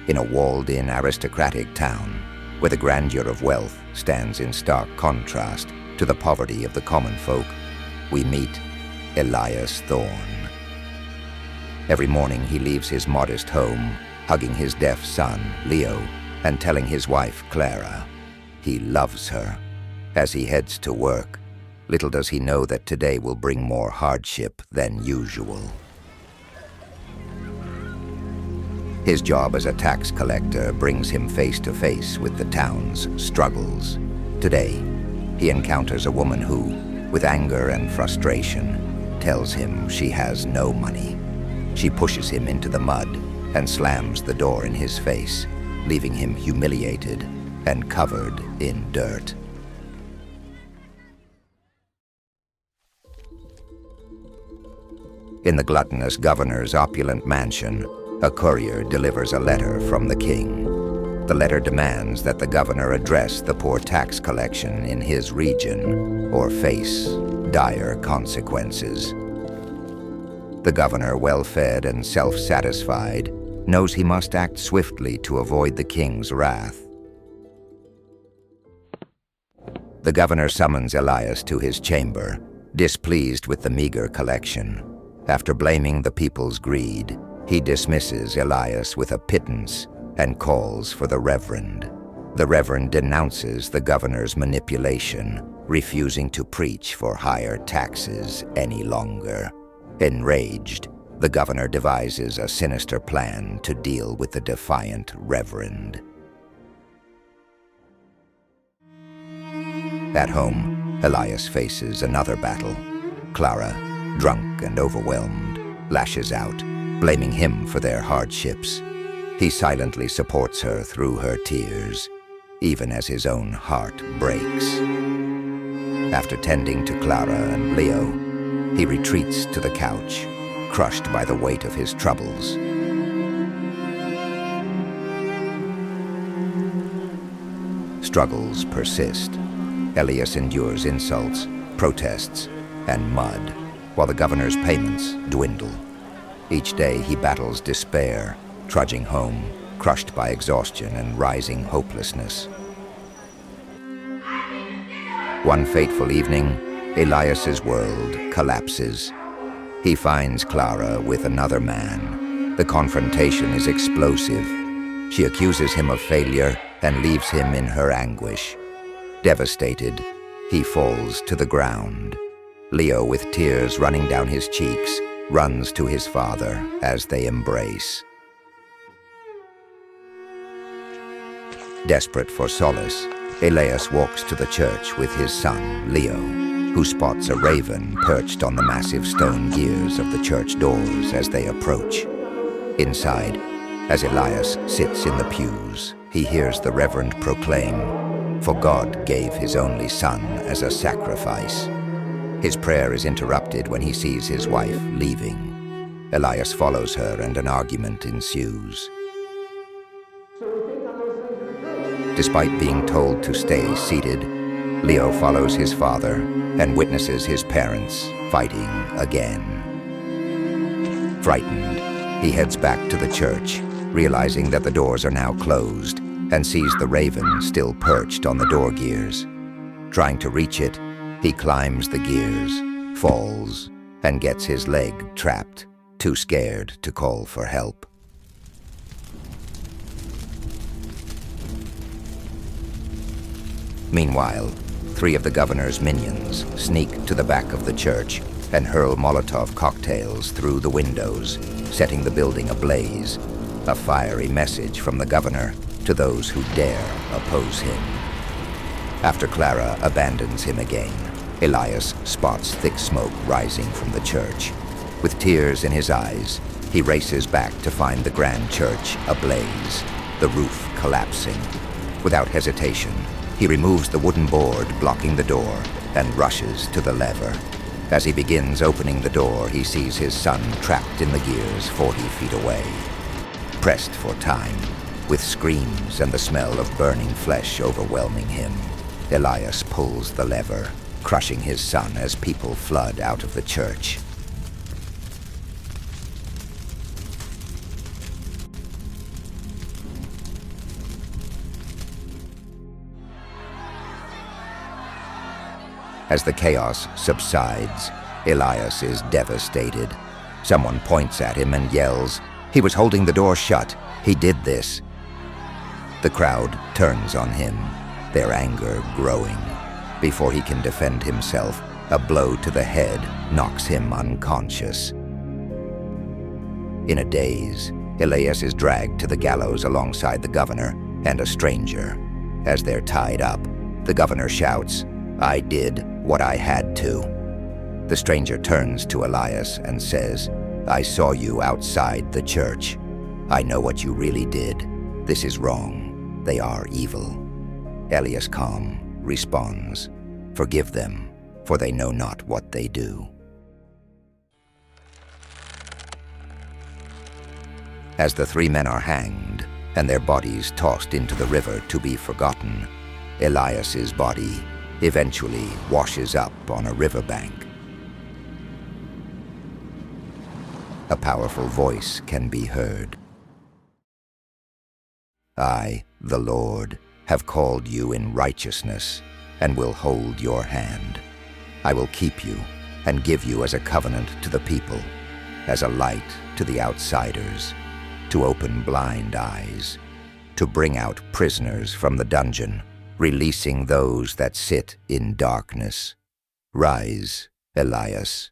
in a walled-in aristocratic town, where the grandeur of wealth stands in stark contrast to the poverty of the common folk, we meet Elias Thorne. Every morning he leaves his modest home, hugging his deaf son, Leo, and telling his wife, Clara, he loves her. As he heads to work, little does he know that today will bring more hardship than usual. His job as a tax collector brings him face to face with the town's struggles. Today, he encounters a woman who, with anger and frustration, tells him she has no money. She pushes him into the mud and slams the door in his face, leaving him humiliated and covered in dirt. In the gluttonous governor's opulent mansion, a courier delivers a letter from the king. The letter demands that the governor address the poor tax collection in his region or face dire consequences. The governor, well-fed and self-satisfied, knows he must act swiftly to avoid the king's wrath. The governor summons Elias to his chamber, displeased with the meager collection. After blaming the people's greed, he dismisses Elias with a pittance and calls for the reverend. The reverend denounces the governor's manipulation, refusing to preach for higher taxes any longer. Enraged, the governor devises a sinister plan to deal with the defiant reverend. At home, Elias faces another battle. Clara, drunk and overwhelmed, lashes out, blaming him for their hardships. He silently supports her through her tears, even as his own heart breaks. After tending to Clara and Leo, he retreats to the couch, crushed by the weight of his troubles. Struggles persist. Elias endures insults, protests, and mud, while the governor's payments dwindle. Each day he battles despair, trudging home, crushed by exhaustion and rising hopelessness. One fateful evening, Elias's world collapses. He finds Clara with another man. The confrontation is explosive. She accuses him of failure and leaves him in her anguish. Devastated, he falls to the ground. Leo, with tears running down his cheeks, runs to his father as they embrace. Desperate for solace, Elias walks to the church with his son, Leo, who spots a raven perched on the massive stone gears of the church doors as they approach. Inside, as Elias sits in the pews, he hears the reverend proclaim, "For God gave his only son as a sacrifice." His prayer is interrupted when he sees his wife leaving. Elias follows her and an argument ensues. Despite being told to stay seated, Leo follows his father and witnesses his parents fighting again. Frightened, he heads back to the church, realizing that the doors are now closed, and sees the raven still perched on the door gears. Trying to reach it, he climbs the gears, falls, and gets his leg trapped, too scared to call for help. Meanwhile, 3 of the governor's minions sneak to the back of the church and hurl Molotov cocktails through the windows, setting the building ablaze, a fiery message from the governor to those who dare oppose him. After Clara abandons him again, Elias spots thick smoke rising from the church. With tears in his eyes, he races back to find the grand church ablaze, the roof collapsing. Without hesitation, he removes the wooden board blocking the door and rushes to the lever. As he begins opening the door, he sees his son trapped in the gears 40 feet away. Pressed for time, with screams and the smell of burning flesh overwhelming him, Elias pulls the lever, crushing his son as people flood out of the church. As the chaos subsides, Elias is devastated. Someone points at him and yells, "He was holding the door shut. He did this." The crowd turns on him, their anger growing. Before he can defend himself, a blow to the head knocks him unconscious. In a daze, Elias is dragged to the gallows alongside the governor and a stranger. As they're tied up, the governor shouts, "I did what I had to." The stranger turns to Elias and says, "I saw you outside the church. I know what you really did. This is wrong. They are evil." Elias calm responds, "Forgive them, for they know not what they do." As the three men are hanged and their bodies tossed into the river to be forgotten, Elias's body eventually washes up on a riverbank. A powerful voice can be heard. "I, the Lord, have called you in righteousness and will hold your hand. I will keep you and give you as a covenant to the people, as a light to the outsiders, to open blind eyes, to bring out prisoners from the dungeon, releasing those that sit in darkness. Rise, Elias,